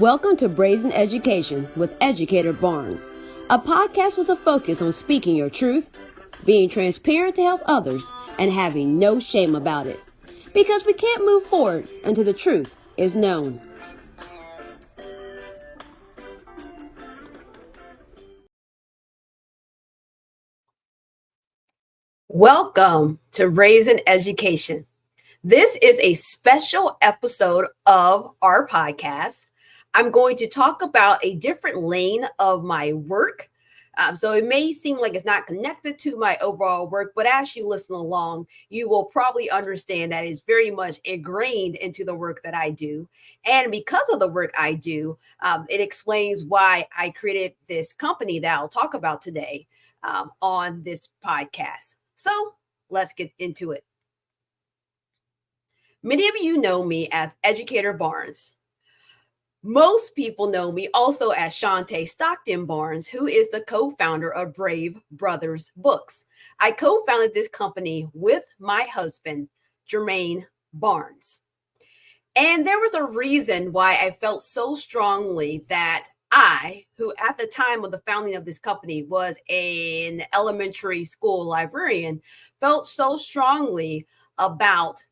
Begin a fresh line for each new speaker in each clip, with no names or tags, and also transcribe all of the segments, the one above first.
Welcome to Brazen Education with Educator Barnes, a podcast with a focus on speaking your truth, being transparent to help others, and having no shame about it. Because we can't move forward until the truth is known. Welcome to Brazen Education. This is a special episode of our podcast. I'm going to talk about a different lane of my work. So it may seem like it's not connected to my overall work, but as you listen along, you will probably understand that it's very much ingrained into the work that I do. And because of the work I do, it explains why I created this company that I'll talk about today on this podcast. So let's get into it. Many of you know me as Educator Barnes. Most people know me also as Shantae Stockton Barnes, who is the co-founder of Brave Brothers Books. I co-founded this company with my husband, Jermaine Barnes. And there was a reason why I felt so strongly that I, who at the time of the founding of this company was an elementary school librarian, felt so strongly about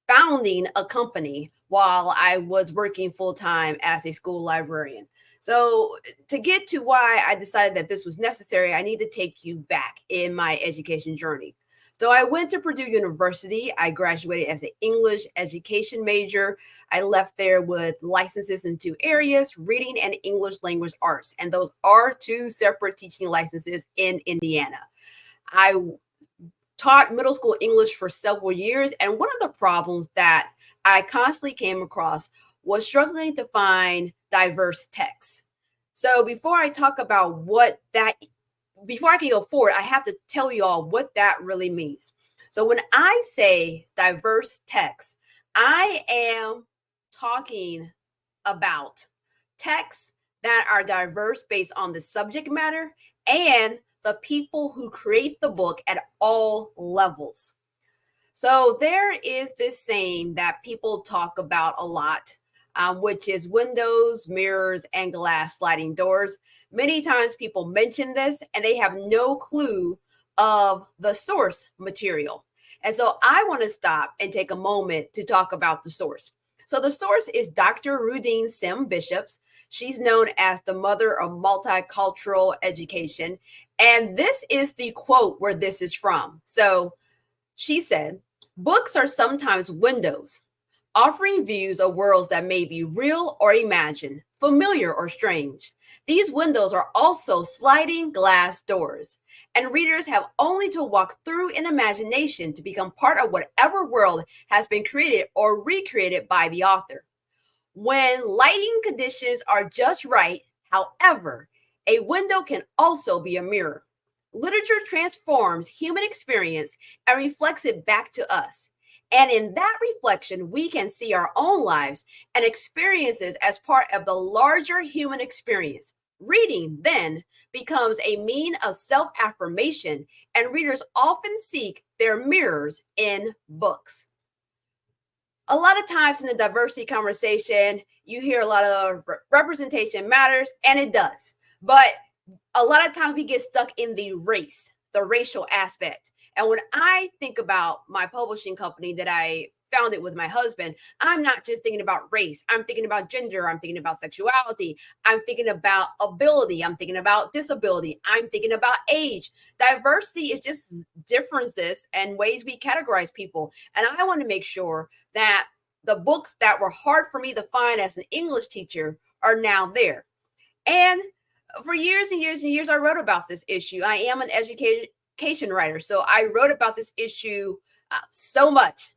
founding a company while I was working full-time as a school librarian. So to get to why I decided that this was necessary, I need to take you back in my education journey. So I went to Purdue University. I graduated as an English education major. I left there with licenses in two areas, reading and English language arts. And those are two separate teaching licenses in Indiana. I taught middle school English for several years. And one of the problems that I constantly came across was struggling to find diverse texts. So before I talk about before I can go forward, I have to tell you all what that really means. So when I say diverse text, I am talking about texts that are diverse based on the subject matter and the people who create the book at all levels. So there is this saying that people talk about a lot, which is windows, mirrors, and glass sliding doors. Many times people mention this and they have no clue of the source material. And so I want to stop and take a moment to talk about the source. So the source is Dr. Rudine Sim Bishops. She's known as the mother of multicultural education. And this is the quote where this is from. So she said, "Books are sometimes windows, offering views of worlds that may be real or imagined, familiar or strange. These windows are also sliding glass doors, and readers have only to walk through in imagination to become part of whatever world has been created or recreated by the author. When lighting conditions are just right, however, a window can also be a mirror. Literature transforms human experience and reflects it back to us. And in that reflection, we can see our own lives and experiences as part of the larger human experience. Reading then becomes a mean of self-affirmation, and readers often seek their mirrors in books." A lot of times in the diversity conversation, you hear a lot of representation matters, and it does. But a lot of times we get stuck in the racial aspect. And when I think about my publishing company that I founded with my husband, I'm not just thinking about race. I'm thinking about gender. I'm thinking about sexuality. I'm thinking about ability. I'm thinking about disability. I'm thinking about age. Diversity is just differences and ways we categorize people. And I want to make sure that the books that were hard for me to find as an English teacher are now there. And for years and years and years, I wrote about this issue. I am an education writer. So I wrote about this issue so much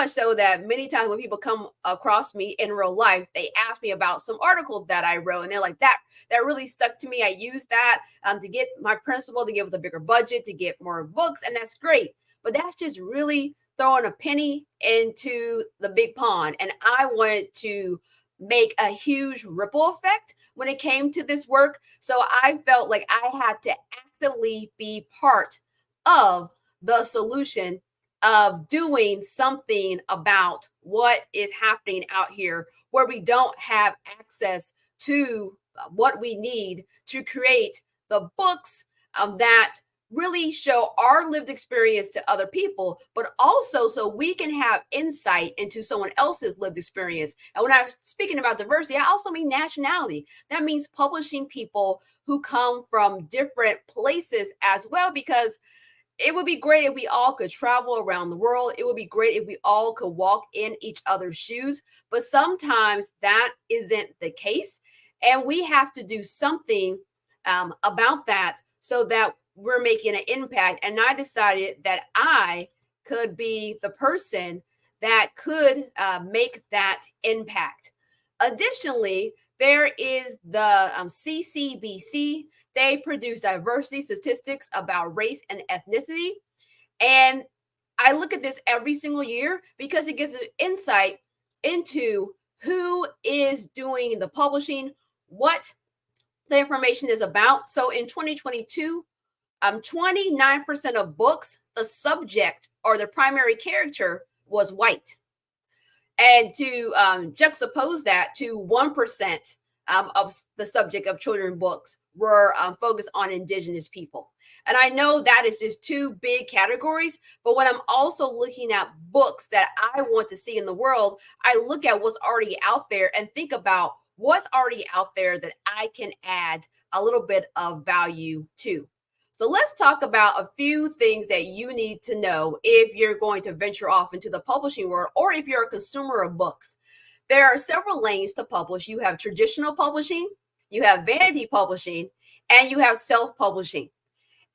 so that many times when people come across me in real life, they ask me about some article that I wrote. And they're like, that really stuck to me. I used that to get my principal to give us a bigger budget, to get more books. And that's great. But that's just really throwing a penny into the big pond. And I wanted to make a huge ripple effect when it came to this work. So I felt like I had to actively be part of the solution of doing something about what is happening out here where we don't have access to what we need to create the books that really show our lived experience to other people, but also so we can have insight into someone else's lived experience. And when I'm speaking about diversity, I also mean nationality. That means publishing people who come from different places as well, because it would be great if we all could travel around the world. It would be great if we all could walk in each other's shoes. But sometimes that isn't the case. And we have to do something about that so that we're making an impact. And I decided that I could be the person that could make that impact. Additionally, there is the CCBC. They produce diversity statistics about race and ethnicity. And I look at this every single year because it gives an insight into who is doing the publishing, what the information is about. So in 2022, 29% of books, the subject or the primary character was white. And to juxtapose that to 1% of the subject of children books were focused on indigenous people. And I know that is just two big categories, but when I'm also looking at books that I want to see in the world, I look at what's already out there and think about what's already out there that I can add a little bit of value to. So let's talk about a few things that you need to know if you're going to venture off into the publishing world or if you're a consumer of books. There are several lanes to publish. You have traditional publishing, you have vanity publishing, and you have self-publishing.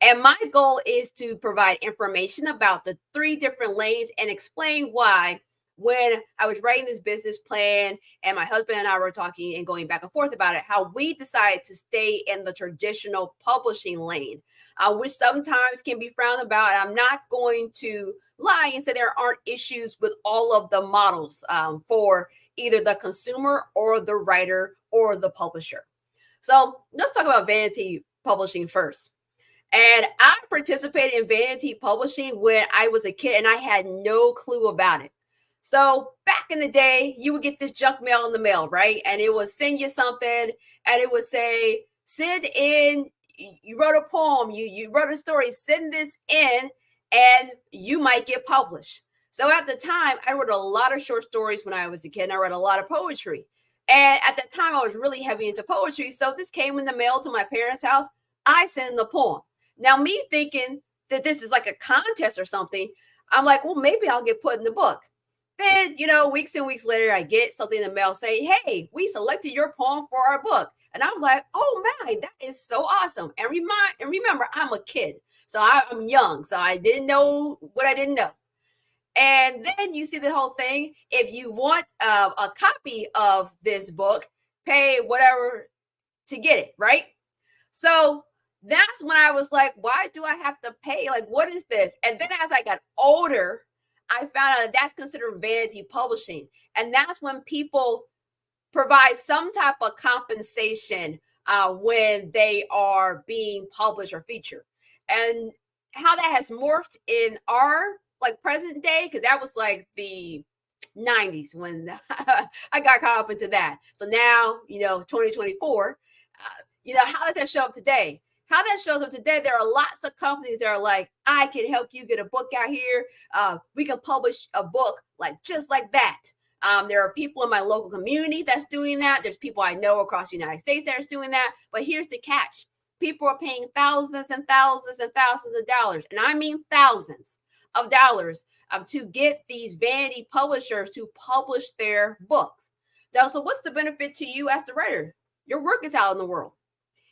And my goal is to provide information about the three different lanes and explain why when I was writing this business plan and my husband and I were talking and going back and forth about it, how we decided to stay in the traditional publishing lane, which sometimes can be frowned about. I'm not going to lie and say there aren't issues with all of the models for either the consumer or the writer or the publisher. So let's talk about vanity publishing first. And I participated in vanity publishing when I was a kid and I had no clue about it. So back in the day, you would get this junk mail in the mail, right? And it would send you something and it would say, send in, you wrote a poem, you wrote a story, send this in and you might get published. So at the time, I wrote a lot of short stories when I was a kid and I read a lot of poetry. And at that time, I was really heavy into poetry. So this came in the mail to my parents' house. I sent the poem. Now, me thinking that this is like a contest or something, I'm like, well, maybe I'll get put in the book. Then, weeks and weeks later, I get something in the mail saying, hey, we selected your poem for our book. And I'm like, oh my, that is so awesome. And remember, I'm a kid. So I'm young. So I didn't know what I didn't know. And then you see the whole thing. If you want a copy of this book, pay whatever to get it, right? So that's when I was like, why do I have to pay? Like, what is this? And then as I got older, I found out that that's considered vanity publishing. And that's when people provide some type of compensation when they are being published or featured. And how that has morphed in our present day, because that was like the 90s when I got caught up into that. So now, 2024, how does that show up today? How that shows up today, there are lots of companies that are like, I can help you get a book out here. We can publish a book just like that. There are people in my local community that's doing that. There's people I know across the United States that are doing that. But here's the catch. People are paying thousands and thousands and thousands of dollars, and I mean thousands of dollars to get these vanity publishers to publish their books. Now, so what's the benefit to you as the writer? Your work is out in the world.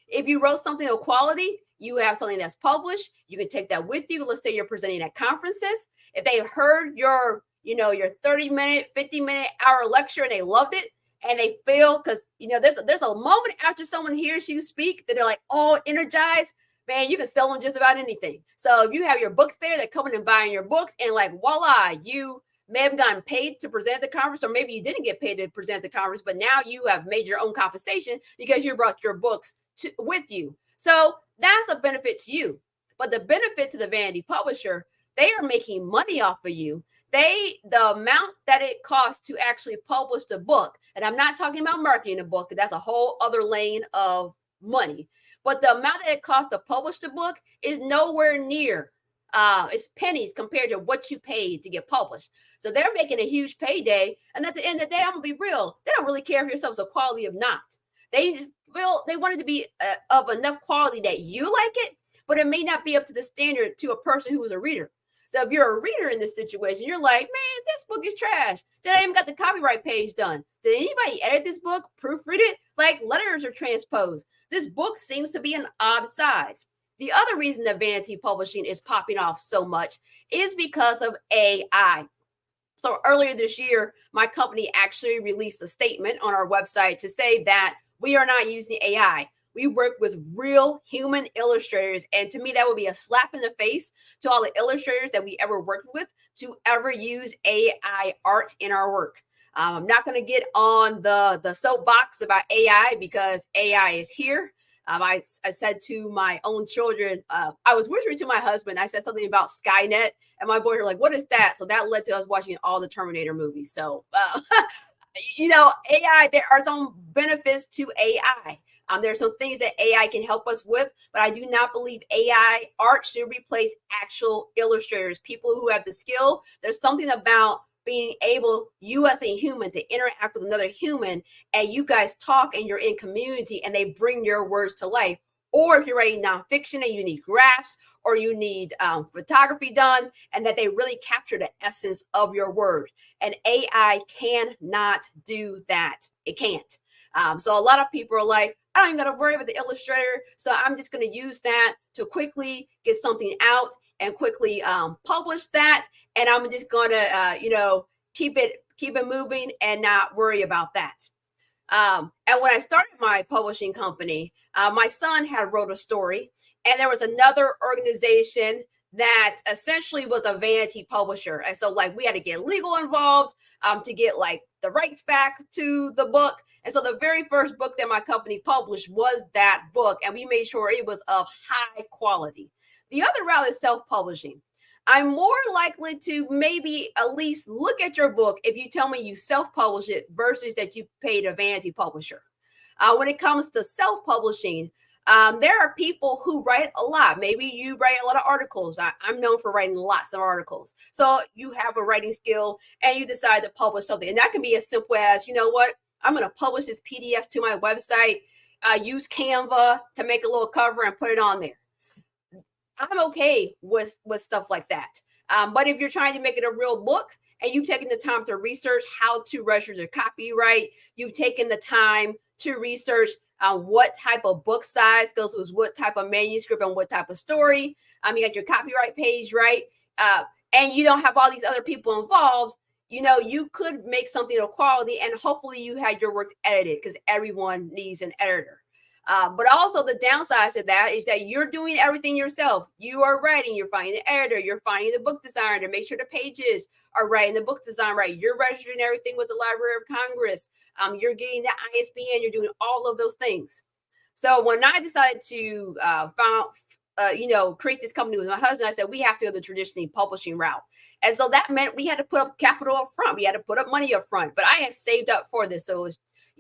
If you wrote something of quality, you have something that's published, you can take that with you. Let's say you're presenting at conferences. If they heard your 30-minute, 50-minute, hour lecture and they loved it and they feel, because, there's a moment after someone hears you speak that they're like, oh, energized, man, you can sell them just about anything. So if you have your books there, they're coming and buying your books and voila, you may have gotten paid to present the conference, or maybe you didn't get paid to present the conference, but now you have made your own compensation because you brought your books with you. So that's a benefit to you. But the benefit to the vanity publisher, they are making money off of you. the amount that it costs to actually publish the book, and I'm not talking about marketing the book, that's a whole other lane of money. But the amount that it costs to publish the book is nowhere near. It's pennies compared to what you paid to get published. So they're making a huge payday. And at the end of the day, I'm gonna be real. They don't really care if your stuff's a quality or not. They they want it to be of enough quality that you like it, but it may not be up to the standard to a person who is a reader. So if you're a reader in this situation, you're like, man, this book is trash. Did I even got the copyright page done? Did anybody edit this book, proofread it? Like letters are transposed. This book seems to be an odd size. The other reason that vanity publishing is popping off so much is because of AI. So earlier this year, my company actually released a statement on our website to say that we are not using AI. We work with real human illustrators. And to me, that would be a slap in the face to all the illustrators that we ever worked with to ever use AI art in our work. I'm not going to get on the soapbox about AI because AI is here. I said to my own children, I was whispering to my husband, I said something about Skynet, and my boys were like, what is that? So that led to us watching all the Terminator movies. So, AI, there are some benefits to AI. There's some things that AI can help us with, but I do not believe AI art should replace actual illustrators, people who have the skill. There's something about being able, you as a human, to interact with another human, and you guys talk and you're in community and they bring your words to life. Or if you're writing nonfiction and you need graphs or you need photography done, and that they really capture the essence of your word. And AI cannot do that. It can't. So a lot of people are like, I don't even got to worry about the illustrator. So I'm just going to use that to quickly get something out and quickly publish that. And I'm just going to, keep it moving and not worry about that. And when I started my publishing company, my son had wrote a story, and there was another organization that essentially was a vanity publisher. And so like we had to get legal involved to get like the rights back to the book. And so the very first book that my company published was that book, and we made sure it was of high quality. The other route is self-publishing. I'm more likely to maybe at least look at your book if you tell me you self-publish it versus that you paid a vanity publisher. When it comes to self-publishing, there are people who write a lot. Maybe you write a lot of articles. I'm known for writing lots of articles. So you have a writing skill and you decide to publish something. And that can be as simple as, you know what, I'm going to publish this PDF to my website, use Canva to make a little cover and put it on there. I'm okay with stuff like that. But if you're trying to make it a real book and you've taken the time to research how to register the copyright, you've taken the time to research what type of book size goes with what type of manuscript and what type of story. You got your copyright page, right? And you don't have all these other people involved. You could make something of quality, and hopefully you had your work edited because everyone needs an editor. But also the downside to that is that you're doing everything yourself. You are writing, you're finding the editor, you're finding the book designer to make sure the pages are right and the book design right. You're registering everything with the Library of Congress. You're getting the ISBN, you're doing all of those things. So when I decided to create this company with my husband, I said, we have to go the traditionally publishing route. And so that meant we had to put up capital up front. We had to put up money up front, but I had saved up for this. So it was,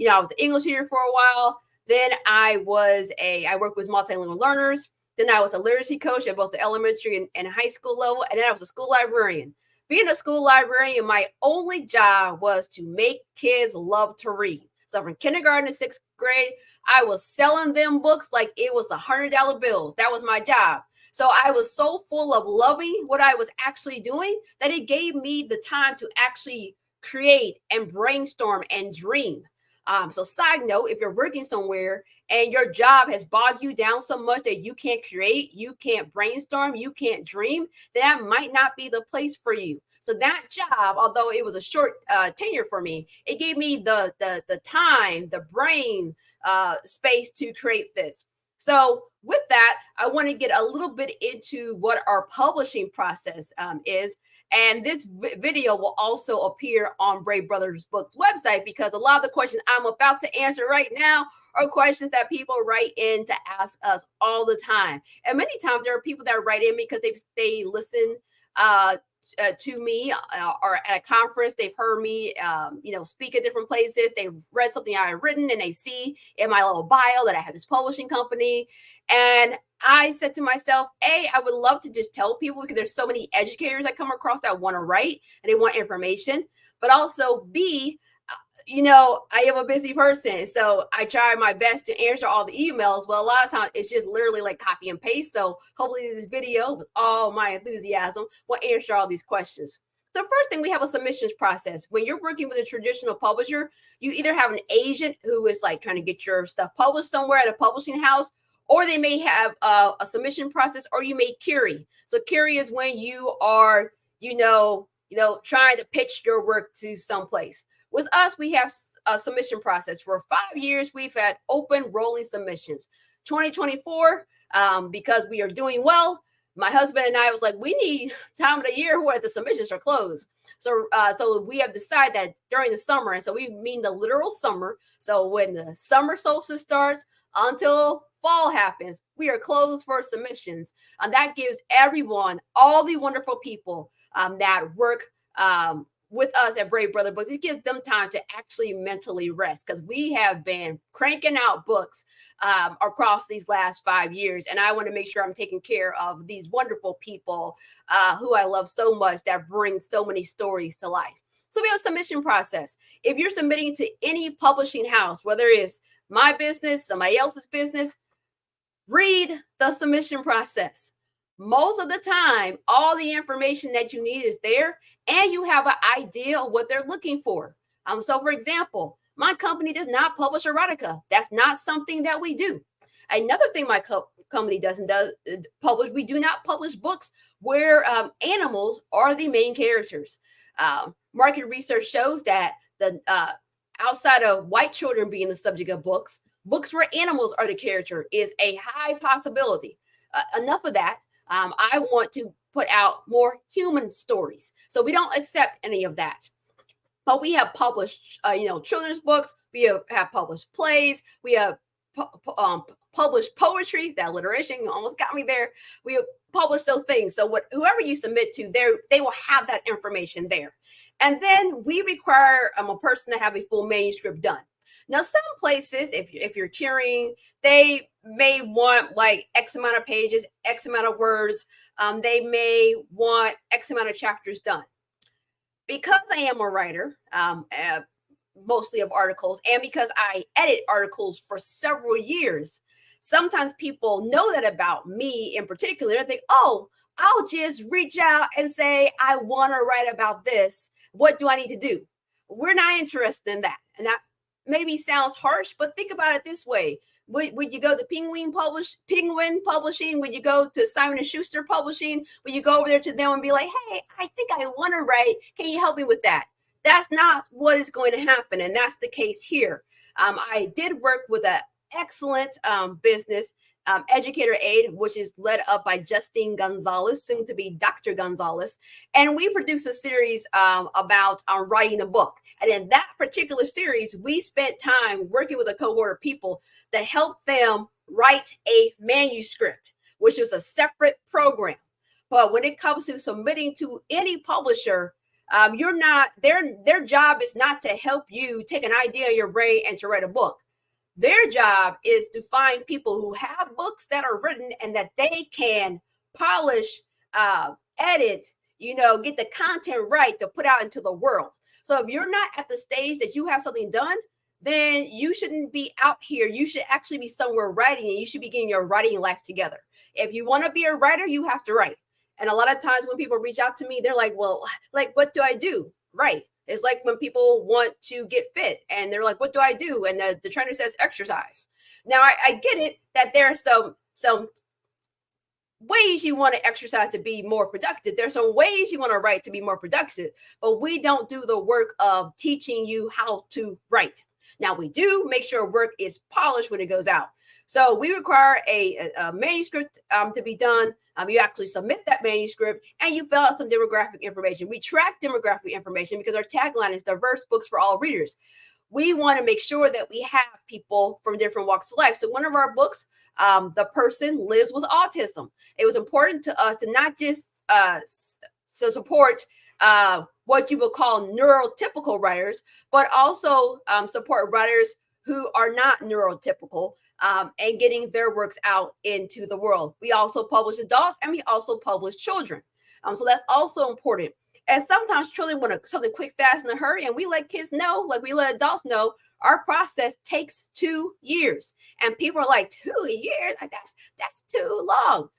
I was an English teacher for a while. Then I worked with multilingual learners. Then I was a literacy coach at both the elementary and high school level. And then I was a school librarian. Being a school librarian, my only job was to make kids love to read. So from kindergarten to sixth grade, I was selling them books like it was $100 bills. That was my job. So I was so full of loving what I was actually doing that it gave me the time to actually create and brainstorm and dream. So side note, if you're working somewhere and your job has bogged you down so much that you can't create, you can't brainstorm, you can't dream, that might not be the place for you. So that job, although it was a short tenure for me, it gave me the time, the brain space to create this. So with that, I want to get a little bit into what our publishing process is. And this video will also appear on Brave Brothers Books website because a lot of the questions I'm about to answer right now are questions that people write in to ask us all the time. And many times there are people that write in because they listen to me or at a conference. They've heard me, speak at different places. They've read something I've written and they see in my little bio that I have this publishing company. And I said to myself, A, I would love to just tell people because there's so many educators I come across that want to write and they want information. But also, B, I am a busy person. So I try my best to answer all the emails. Well, a lot of times it's just literally like copy and paste. So hopefully this video with all my enthusiasm will answer all these questions. The first thing, we have a submissions process. When you're working with a traditional publisher, you either have an agent who is like trying to get your stuff published somewhere at a publishing house, or they may have a submission process, or you may query. So query is when you are, trying to pitch your work to someplace. With us, we have a submission process. For 5 years, we've had open rolling submissions. 2024, because we are doing well, my husband and I was like, we need time of the year where the submissions are closed. So we have decided that during the summer, and so we mean the literal summer. So when the summer solstice starts until fall happens, we are closed for submissions. And that gives everyone, all the wonderful people that work with us at Brave Brother Books, it gives them time to actually mentally rest, because we have been cranking out books across these last 5 years. And I want to make sure I'm taking care of these wonderful people who I love so much that bring so many stories to life. So we have a submission process. If you're submitting to any publishing house, whether it's my business, somebody else's business, read the submission process. Most of the time, all the information that you need is there, and you have an idea of what they're looking for. So, for example, my company does not publish erotica. That's not something that we do. Another thing my company doesn't publish, we do not publish books where animals are the main characters. Market research shows that the outside of white children being the subject of books where animals are the character is a high possibility. Enough of that. I want to put out more human stories. So we don't accept any of that. But we have published, children's books. We have published plays. We have published poetry. That alliteration almost got me there. We have published those things. So whoever you submit to, they will have that information there. And then we require a person to have a full manuscript done. Now, some places, if you're querying, they may want like X amount of pages, X amount of words. They may want X amount of chapters done. Because I am a writer, mostly of articles, and because I edit articles for several years, sometimes people know that about me in particular. They think, oh, I'll just reach out and say, I want to write about this. What do I need to do? We're not interested in that. And that maybe sounds harsh, but think about it this way. Would you go to Penguin Publishing? Would you go to Simon & Schuster Publishing? Would you go over there to them and be like, hey, I think I want to write. Can you help me with that? That's not what is going to happen. And that's the case here. I did work with an excellent business, Educator Aid, which is led up by Justine Gonzalez, soon to be Dr. Gonzalez. And we produced a series about writing a book. And in that particular series, we spent time working with a cohort of people to help them write a manuscript, which was a separate program. But when it comes to submitting to any publisher, you're not, their job is not to help you take an idea in your brain and to write a book. Their job is to find people who have books that are written and that they can polish, edit, get the content right to put out into the world. So if you're not at the stage that you have something done, then you shouldn't be out here. You should actually be somewhere writing, and you should be getting your writing life together. If you want to be a writer, you have to write. And a lot of times when people reach out to me, they're like, well, like, what do I do? Right. It's like when people want to get fit and they're like, what do I do? And the trainer says exercise. Now, I get it that there are some ways you want to exercise to be more productive. There's some ways you want to write to be more productive, but we don't do the work of teaching you how to write. Now, we do make sure work is polished when it goes out. So we require a manuscript to be done. You actually submit that manuscript and you fill out some demographic information. We track demographic information because our tagline is diverse books for all readers. We want to make sure that we have people from different walks of life. So one of our books, the person lives with autism. It was important to us to not just support what you would call neurotypical writers, but also support writers who are not neurotypical, and getting their works out into the world. We also publish adults and we also publish children. So that's also important. And sometimes children want something quick, fast, in a hurry, and we let kids know, like we let adults know, our process takes 2 years. And people are like, 2 years? Like, that's too long.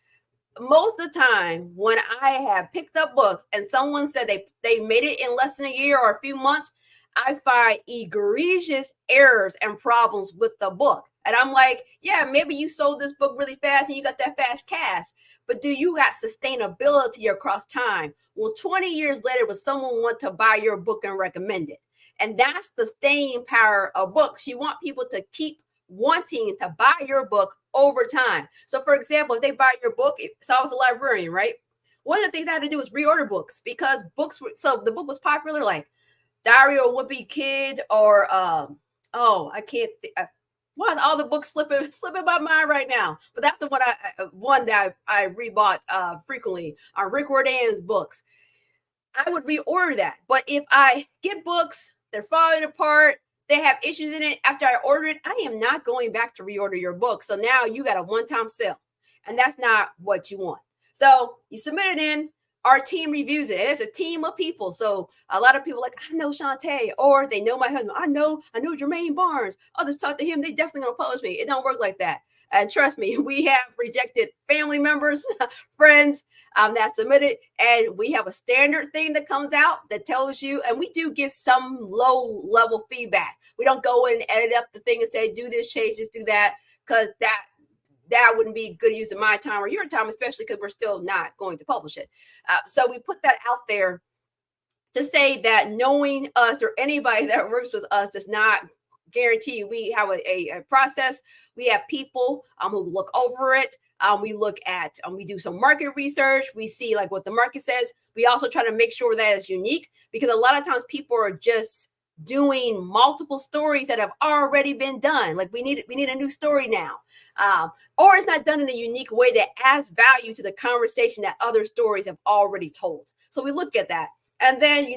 Most of the time when I have picked up books and someone said they made it in less than a year or a few months, I find egregious errors and problems with the book. And I'm like, yeah, maybe you sold this book really fast and you got that fast cash, but do you got sustainability across time? Well, 20 years later, will someone want to buy your book and recommend it? And that's the staying power of books. You want people to keep wanting to buy your book over time. So, for example, if they buy your book, so I was a librarian, right? One of the things I had to do was reorder books because books were, so the book was popular, like Diary of a Wimpy Kid, or I can't. Why is all the books slipping my mind right now? But that's the one that I rebought frequently. Rick Riordan's books. I would reorder that. But if I get books, they're falling apart, they have issues in it after I order it, I am not going back to reorder your book. So now you got a one-time sale, and that's not what you want. So you submit it in, our team reviews it. It's a team of people. So a lot of people like, I know Shantae, or they know my husband. I know Jermaine Barnes. Others talk to him. They definitely gonna publish me. It don't work like that. And trust me, we have rejected family members, friends that submitted, and we have a standard thing that comes out that tells you, and we do give some low level feedback. We don't go and edit up the thing and say, do this, change this, do that, because that wouldn't be good use of my time or your time, especially because we're still not going to publish it. So we put that out there to say that knowing us or anybody that works with us does not guarantee. We have a process. We have people who look over it. We look at, we do some market research. We see like what the market says. We also try to make sure that is unique, because a lot of times people are just doing multiple stories that have already been done. Like we need a new story now, or it's not done in a unique way that adds value to the conversation that other stories have already told. So we look at that, and then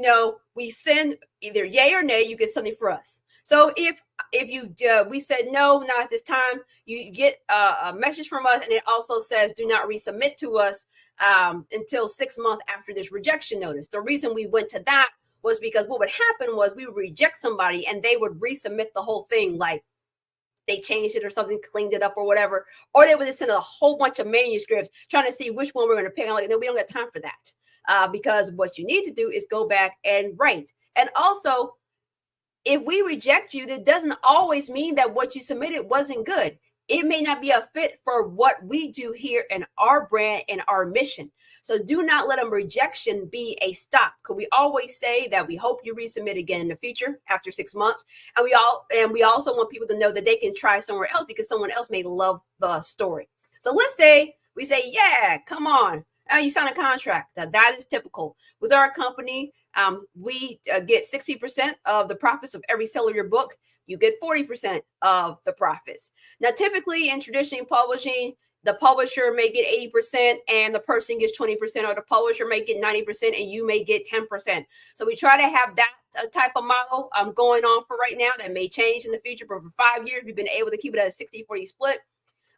we send either yay or nay. You get something for us. So if you we said no, not at this time, you get a message from us, and it also says do not resubmit to us until 6 months after this rejection notice. The reason we went to that was because what would happen was we would reject somebody and they would resubmit the whole thing, like they changed it or something, cleaned it up or whatever, or they would just send a whole bunch of manuscripts trying to see which one we're going to pick. I'm like, no, we don't got time for that, because what you need to do is go back and write. And also, if we reject you, that doesn't always mean that what you submitted wasn't good. It may not be a fit for what we do here in our brand and our mission. So do not let a rejection be a stop. Because we always say that we hope you resubmit again in the future after 6 months. And we also want people to know that they can try somewhere else because someone else may love the story. So let's say we say, yeah, come on. You sign a contract. That is typical. With our company, we get 60% of the profits of every sale of your book. You get 40% of the profits. Now, typically in traditional publishing, the publisher may get 80% and the person gets 20%, or the publisher may get 90% and you may get 10%. So we try to have that type of model going on for right now. That may change in the future, but for 5 years, we've been able to keep it at a 60-40 split.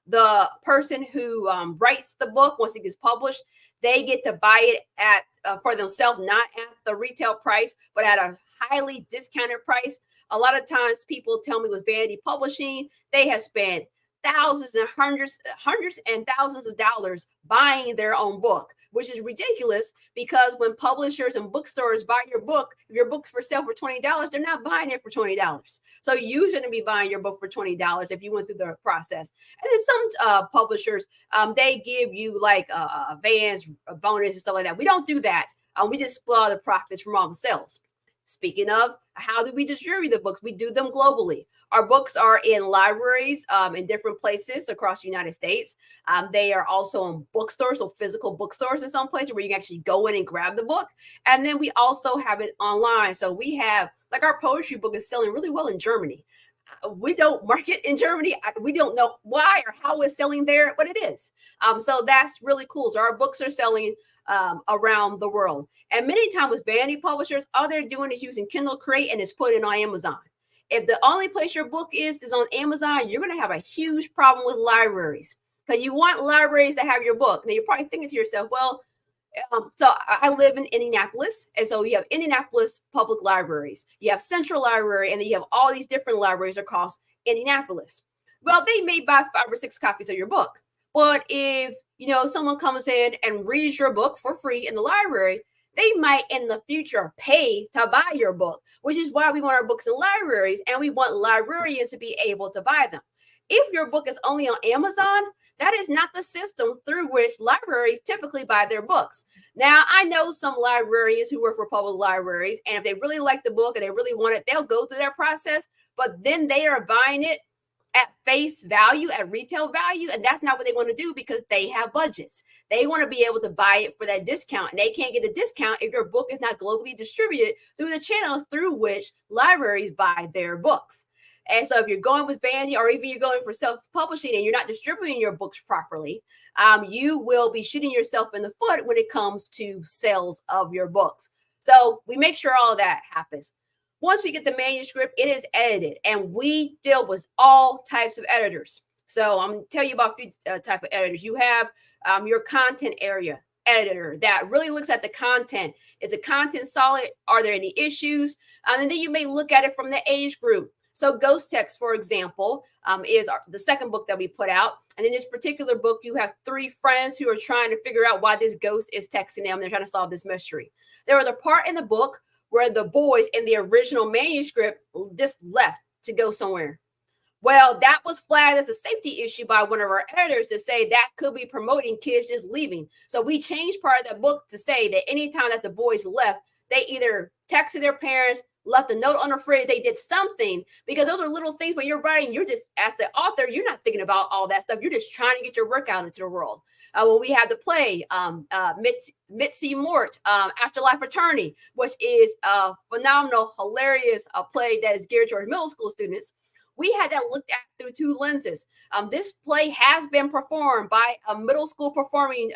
The person who writes the book, once it gets published, they get to buy it at for themselves, not at the retail price, but at a highly discounted price. A lot of times people tell me with Vanity Publishing, they have spent thousands and hundreds and thousands of dollars buying their own book, which is ridiculous, because when publishers and bookstores buy your book, if your book's for sale for $20, they're not buying it for $20. So you shouldn't be buying your book for $20 if you went through the process. And then some publishers, they give you like a advance, a bonus and stuff like that. We don't do that. We just split all the profits from all the sales. Speaking of, how do we distribute the books? We do them globally. Our books are in libraries in different places across the United States. They are also in bookstores, so physical bookstores in some places where you can actually go in and grab the book. And then we also have it online. So we have, like, our poetry book is selling really well in Germany. We don't market in Germany. We don't know why or how it's selling there, but it is. So that's really cool. So our books are selling around the world. And many times with vanity publishers, all they're doing is using Kindle Create and it's putting on Amazon. If the only place your book is on Amazon, you're going to have a huge problem with libraries, because you want libraries to have your book. Now you're probably thinking to yourself, well, so I live in Indianapolis, and so you have Indianapolis public libraries, you have Central Library, and then you have all these different libraries across Indianapolis. Well, they may buy 5 or 6 copies of your book, but if someone comes in and reads your book for free in the library, they might in the future pay to buy your book, which is why we want our books in libraries, and we want librarians to be able to buy them. If your book is only on Amazon, that is not the system through which libraries typically buy their books. Now, I know some librarians who work for public libraries, and if they really like the book and they really want it, they'll go through that process, but then they are buying it at face value, at retail value, and that's not what they want to do because they have budgets. They want to be able to buy it for that discount, and they can't get a discount if your book is not globally distributed through the channels through which libraries buy their books. And so if you're going with vanity, or even you're going for self-publishing and you're not distributing your books properly, you will be shooting yourself in the foot when it comes to sales of your books. So we make sure all of that happens. Once we get the manuscript, it is edited, and we deal with all types of editors. So I'm going to tell you about a few type of editors. You have your content area editor that really looks at the content. Is the content solid? Are there any issues? And then you may look at it from the age group. So Ghost Text, for example, is the second book that we put out. And in this particular book, you have 3 friends who are trying to figure out why this ghost is texting them. They're trying to solve this mystery. There was a part in the book where the boys in the original manuscript just left to go somewhere. Well, that was flagged as a safety issue by one of our editors to say that could be promoting kids just leaving. So we changed part of the book to say that anytime that the boys left, they either texted their parents, left a note on the fridge, they did something, because those are little things when you're writing, you're just, as the author, you're not thinking about all that stuff. You're just trying to get your work out into the world. When we had the play, Mitzi Mort, Afterlife Attorney, which is a phenomenal, hilarious play that is geared towards middle school students, we had that looked at through 2 lenses. This play has been performed by a middle school performing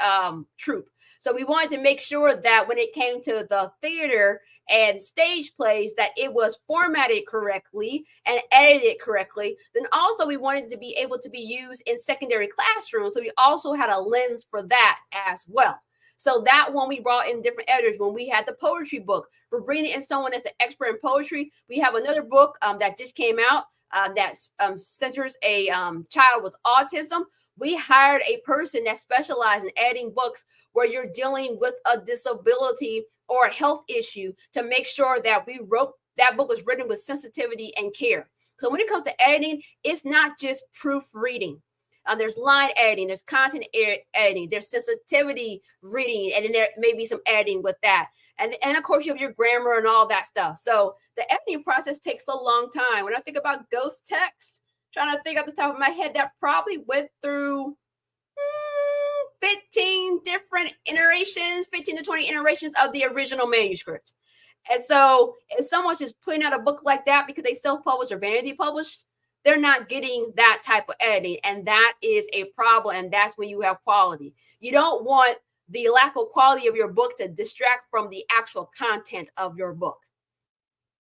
troupe. So we wanted to make sure that when it came to the theater and stage plays, that it was formatted correctly and edited correctly. Then also we wanted to be able to be used in secondary classrooms. So we also had a lens for that as well. So that one we brought in different editors. When we had the poetry book, we're bringing in someone that's an expert in poetry. We have another book that just came out that centers a child with autism. We hired a person that specializes in editing books where you're dealing with a disability or a health issue, to make sure that we wrote that book was written with sensitivity and care. So when it comes to editing, it's not just proofreading. There's line editing, there's content editing, there's sensitivity reading, and then there may be some editing with that. And of course, you have your grammar and all that stuff. So the editing process takes a long time. When I think about Ghost Text, trying to think off the top of my head, that probably went through 15 different iterations, 15 to 20 iterations of the original manuscript. And so if someone's just putting out a book like that because they self-publish or vanity published, they're not getting that type of editing. And that is a problem. And that's when you have quality. You don't want the lack of quality of your book to distract from the actual content of your book.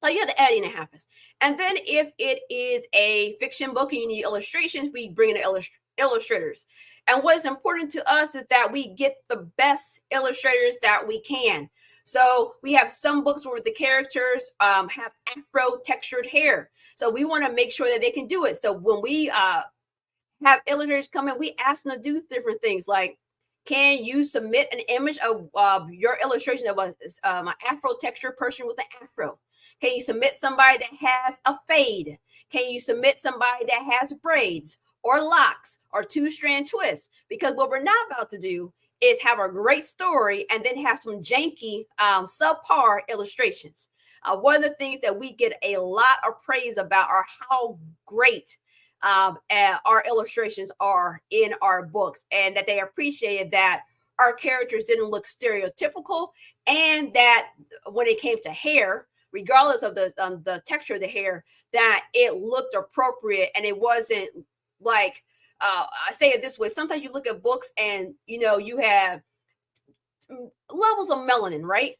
So you have the editing that happens. And then if it is a fiction book and you need illustrations, we bring in illustrators. And what is important to us is that we get the best illustrators that we can. So we have some books where the characters have Afro textured hair. So we want to make sure that they can do it. So when we have illustrators come in, we ask them to do different things like, can you submit an image of your illustration of an Afro textured person with an Afro? Can you submit somebody that has a fade? Can you submit somebody that has braids or locks or 2-strand twists? Because what we're not about to do is have a great story and then have some janky, subpar illustrations. One of the things that we get a lot of praise about are how great our illustrations are in our books, and that they appreciated that our characters didn't look stereotypical, and that when it came to hair, regardless of the texture of the hair, that it looked appropriate and it wasn't like I say it this way. Sometimes you look at books and you have levels of melanin, right?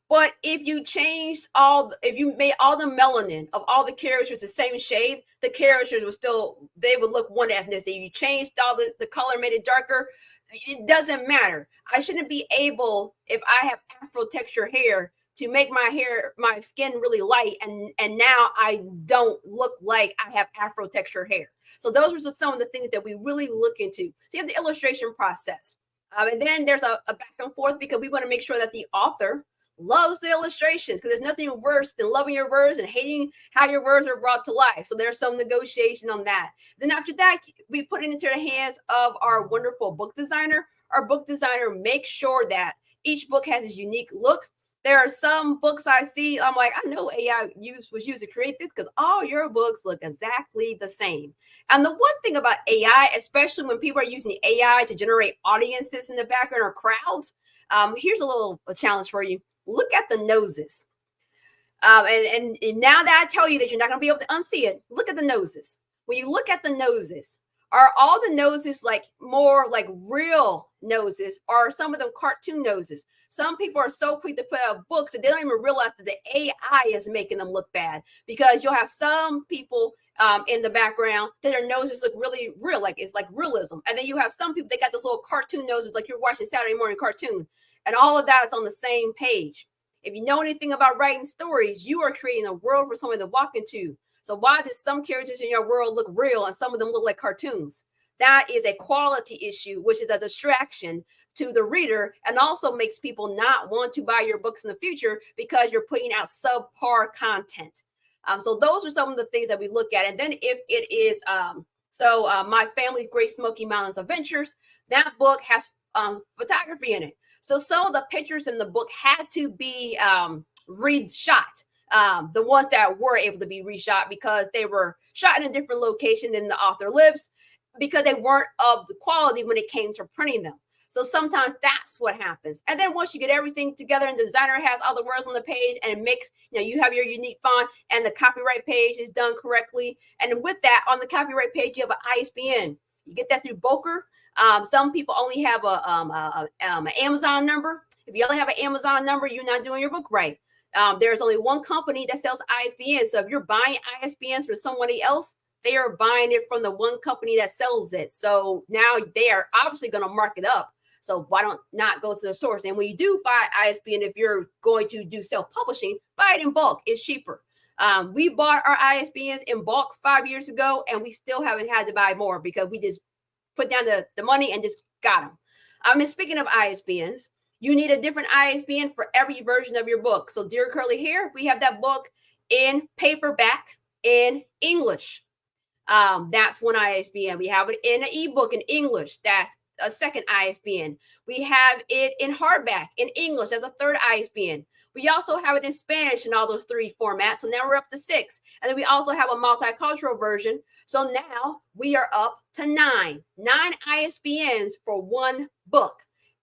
But if you changed if you made all the melanin of all the characters the same shade, the characters would still, they would look one ethnicity. You changed all the color, made it darker, it doesn't matter. I shouldn't be able, if I have Afro texture hair, to make my skin really light, and now I don't look like I have Afro texture hair. So those are just some of the things that we really look into. So you have the illustration process. And then there's a back and forth because we want to make sure that the author loves the illustrations, because there's nothing worse than loving your words and hating how your words are brought to life. So there's some negotiation on that. Then after that, we put it into the hands of our wonderful book designer. Our book designer makes sure that each book has its unique look. There are some books I see, I'm like, I know AI was used to create this because all your books look exactly the same. And the one thing about AI, especially when people are using AI to generate audiences in the background or crowds, here's a challenge for you. Look at the noses. And now that I tell you that you're not going to be able to unsee it, look at the noses. When you look at the noses, are all the noses like more like real noses, or are some of them cartoon noses? Some people are so quick to put out books that they don't even realize that the AI is making them look bad, because you'll have some people in the background that their noses look really real, like it's like realism. And then you have some people, they got this little cartoon noses, like you're watching Saturday morning cartoon. And all of that is on the same page. If you know anything about writing stories, you are creating a world for someone to walk into. So why does some characters in your world look real and some of them look like cartoons? That is a quality issue, which is a distraction to the reader, and also makes people not want to buy your books in the future because you're putting out subpar content. So those are some of the things that we look at. And then if it is, My Family's Great Smoky Mountains Adventures, that book has photography in it. So some of the pictures in the book had to be reshot. The ones that were able to be reshot, because they were shot in a different location than the author lives, because they weren't of the quality when it came to printing them. So sometimes that's what happens. And then once you get everything together and the designer has all the words on the page and it makes, you have your unique font and the copyright page is done correctly. And with that, on the copyright page, you have an ISBN. You get that through Boker. Some people only have an Amazon number. If you only have an Amazon number, you're not doing your book right. There's only one company that sells ISBNs. So if you're buying ISBNs for somebody else, they are buying it from the one company that sells it. So now they are obviously going to mark it up. So why not go to the source? And when you do buy ISBN, if you're going to do self-publishing, buy it in bulk. It's cheaper. We bought our ISBNs in bulk 5 years ago, and we still haven't had to buy more because we just put down the money and just got them. And speaking of ISBNs, you need a different ISBN for every version of your book. So Dear Curly Hair, we have that book in paperback in English. That's one ISBN. We have it in an ebook in English. That's a second ISBN. We have it in hardback in English. That's a third ISBN. We also have it in Spanish in all those three formats. So now we're up to 6. And then we also have a multicultural version. So now we are up to 9 ISBNs for one book.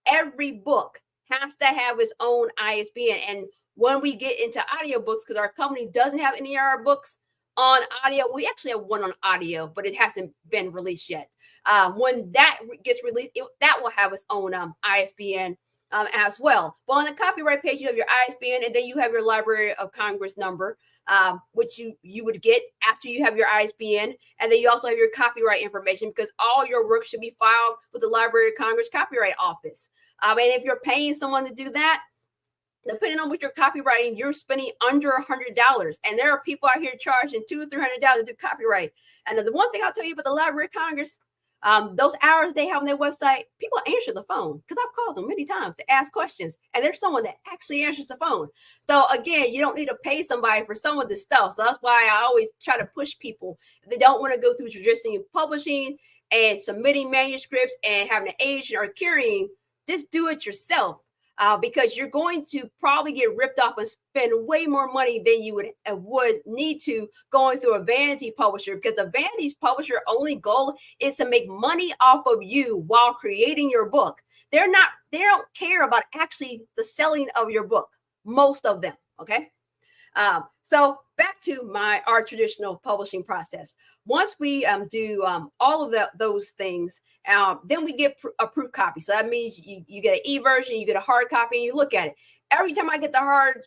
Every book has to have its own ISBN. And when we get into audiobooks, because our company doesn't have any of our books on audio, we actually have one on audio, but it hasn't been released yet. When that gets released, that will have its own ISBN as well. But on the copyright page, you have your ISBN, and then you have your Library of Congress number, which you would get after you have your ISBN. And then you also have your copyright information, because all your work should be filed with the Library of Congress Copyright Office. And if you're paying someone to do that, depending on what you're copywriting, you're spending under $100. And there are people out here charging $200 or $300 to do copyright. And the one thing I'll tell you about the Library of Congress, those hours they have on their website, people answer the phone, because I've called them many times to ask questions. And there's someone that actually answers the phone. So again, you don't need to pay somebody for some of this stuff. So that's why I always try to push people. If they don't want to go through traditional publishing and submitting manuscripts and having an agent or carrying, just do it yourself. Because you're going to probably get ripped off and spend way more money than you would need to going through a vanity publisher, because the vanity publisher only goal is to make money off of you while creating your book. They don't care about actually the selling of your book, most of them. Okay. So back to our traditional publishing process. Once we do all of those things, then we get a proof copy. So that means you get an e-version, you get a hard copy, and you look at it. Every time I get the hard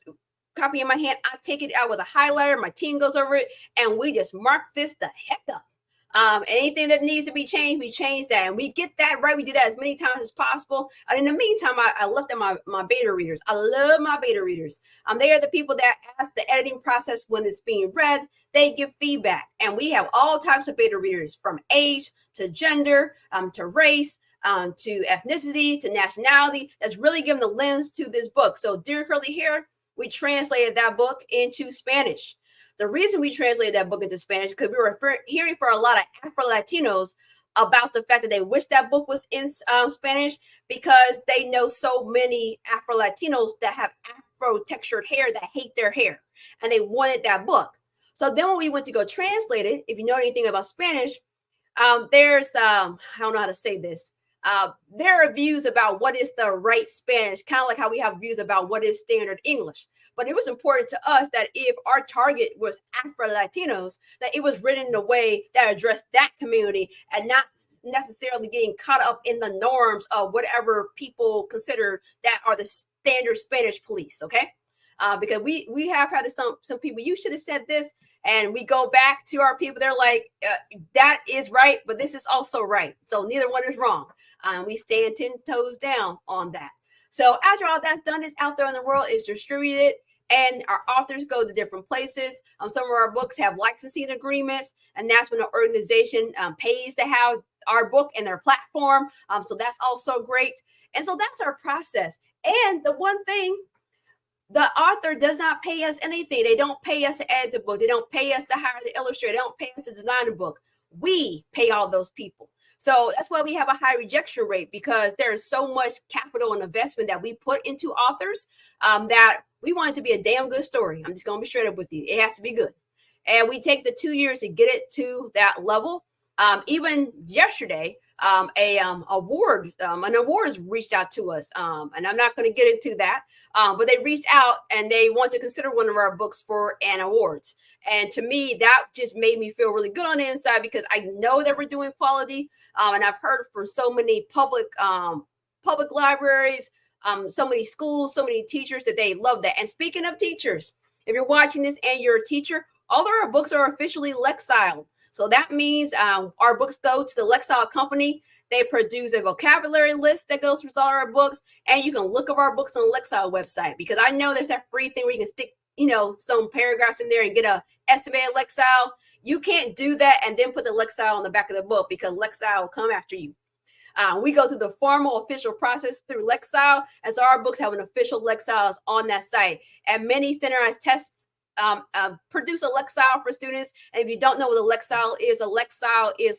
copy in my hand, I take it out with a highlighter. My team goes over it, and we just mark this the heck up. Anything that needs to be changed, we change that, and we get that right. We do that as many times as possible. And in the meantime, I looked at my beta readers. I love my beta readers. They are the people that, as the editing process when it's being read, they give feedback. And we have all types of beta readers, from age to gender, to race, to ethnicity, to nationality. That's really giving the lens to this book. So, Dear Curly Hair, we translated that book into Spanish. The reason we translated that book into Spanish, because we were hearing for a lot of Afro-Latinos about the fact that they wish that book was in Spanish, because they know so many Afro-Latinos that have Afro-textured hair that hate their hair, and they wanted that book. So then when we went to go translate it, if you know anything about Spanish, there's I don't know how to say this. There are views about what is the right Spanish, kind of like how we have views about what is standard English. But it was important to us that if our target was Afro-Latinos, that it was written in a way that addressed that community and not necessarily getting caught up in the norms of whatever people consider that are the standard Spanish police, okay? Because we have had some people, you should have said this, and we go back to our people. They're like, that is right, but this is also right. So neither one is wrong. We stand 10 toes down on that. So after all that's done, is out there in the world, is distributed, and our authors go to different places. Some of our books have licensing agreements, and that's when the organization pays to have our book in their platform. So that's also great. And so that's our process. And the one thing, the author does not pay us anything. They don't pay us to edit the book. They don't pay us to hire the illustrator. They don't pay us to design the book. We pay all those people. So that's why we have a high rejection rate, because there's so much capital and investment that we put into authors, that we want it to be a damn good story. I'm just going to be straight up with you. It has to be good. And we take the 2 years to get it to that level. Even yesterday, an awards reached out to us, and I'm not going to get into that, but they reached out and they want to consider one of our books for an awards. And to me, that just made me feel really good on the inside, because I know that we're doing quality, and I've heard from so many public libraries, so many schools, so many teachers, that they love that. And speaking of teachers, if you're watching this and you're a teacher, all of our books are officially Lexiled. So that means our books go to the Lexile company. They produce a vocabulary list that goes with all our books, and you can look up our books on the Lexile website, because I know there's that free thing where you can stick, some paragraphs in there and get a estimated Lexile. You can't do that and then put the Lexile on the back of the book, because Lexile will come after you. We go through the formal official process through Lexile, and so our books have an official Lexiles on that site. And many standardized tests produce a Lexile for students. And if you don't know what a Lexile is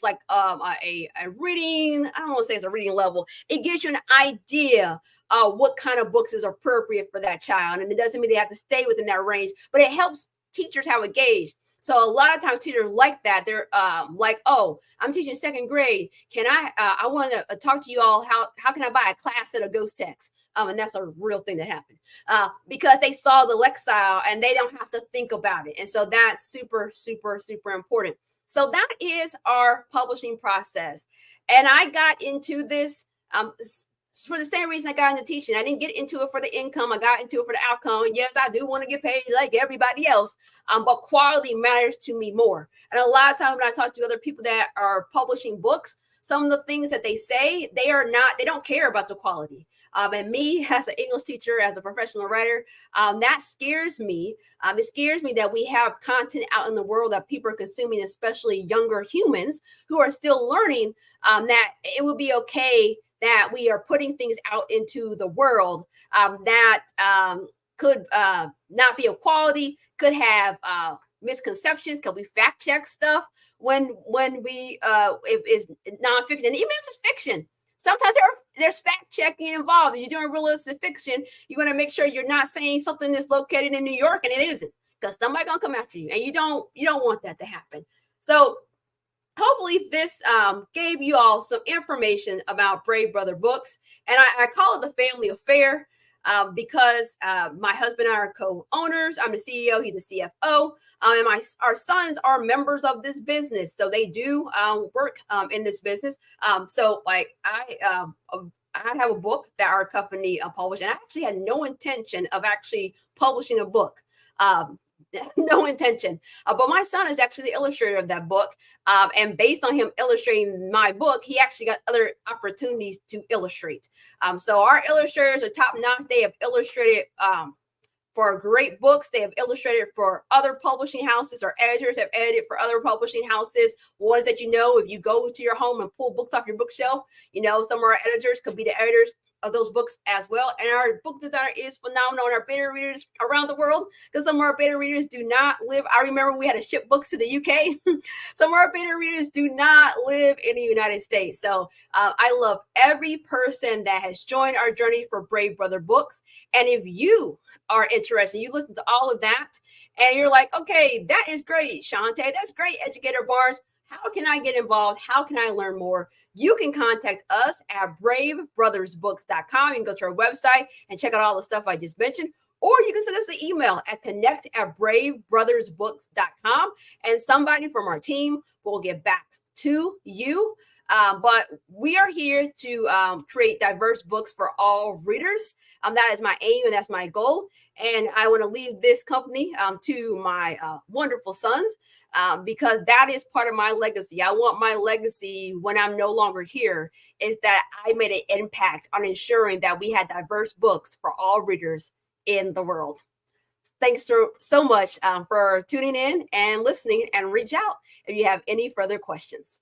like a reading, I don't want to say it's a reading level. It gives you an idea of what kind of books is appropriate for that child. And it doesn't mean they have to stay within that range, but it helps teachers have a gauge. So a lot of times teachers like that. They're like, oh, I'm teaching second grade. Can I want to talk to you all. How can I buy a class set of ghost texts? And that's a real thing that happened, because they saw the Lexile and they don't have to think about it. And so that's super, super, super important. So that is our publishing process. And I got into this for the same reason I got into teaching. I didn't get into it for the income. I got into it for the outcome. And yes, I do want to get paid like everybody else, but quality matters to me more. And a lot of times when I talk to other people that are publishing books, some of the things that they say, they don't care about the quality. And me, as an English teacher, as a professional writer, that scares me. It scares me that we have content out in the world that people are consuming, especially younger humans who are still learning, that it would be okay that we are putting things out into the world that could not be of quality, could have misconceptions. Could we fact check stuff when we if it's nonfiction, and even if it's fiction? Sometimes there's fact checking involved. If you're doing realistic fiction, you want to make sure you're not saying something that's located in New York and it isn't, because somebody's gonna come after you, and you don't want that to happen. So hopefully this gave you all some information about Brave Brother Books, and I call it the family affair. because my husband and I are co-owners. I'm the CEO, he's the CFO, and our sons are members of this business, so they do work in this business. So like I have a book that our company published, and I actually had no intention of actually publishing a book. No intention. But my son is actually the illustrator of that book. And based on him illustrating my book, he actually got other opportunities to illustrate. So our illustrators are top notch. They have illustrated for great books. They have illustrated for other publishing houses, or editors have edited for other publishing houses. Ones that if you go to your home and pull books off your bookshelf, some of our editors could be the editors of those books as well. And our book designer is phenomenal. And our beta readers around the world, because some of our beta readers do not live. I remember we had to ship books to the UK. Some of our beta readers do not live in the United States. So I love every person that has joined our journey for Brave Brother Books. And if you are interested, you listen to all of that, and you're like, okay, that is great, Shante. That's great, Educator Barnes. How can I get involved? How can I learn more? You can contact us at bravebrothersbooks.com. You can go to our website and check out all the stuff I just mentioned. Or you can send us an email at connect@bravebrothersbooks.com, and somebody from our team will get back to you. But we are here to create diverse books for all readers. That is my aim, and that's my goal. And I want to leave this company to my wonderful sons, because that is part of my legacy. I want my legacy, when I'm no longer here, is that I made an impact on ensuring that we had diverse books for all readers in the world. Thanks so much for tuning in and listening, and reach out if you have any further questions.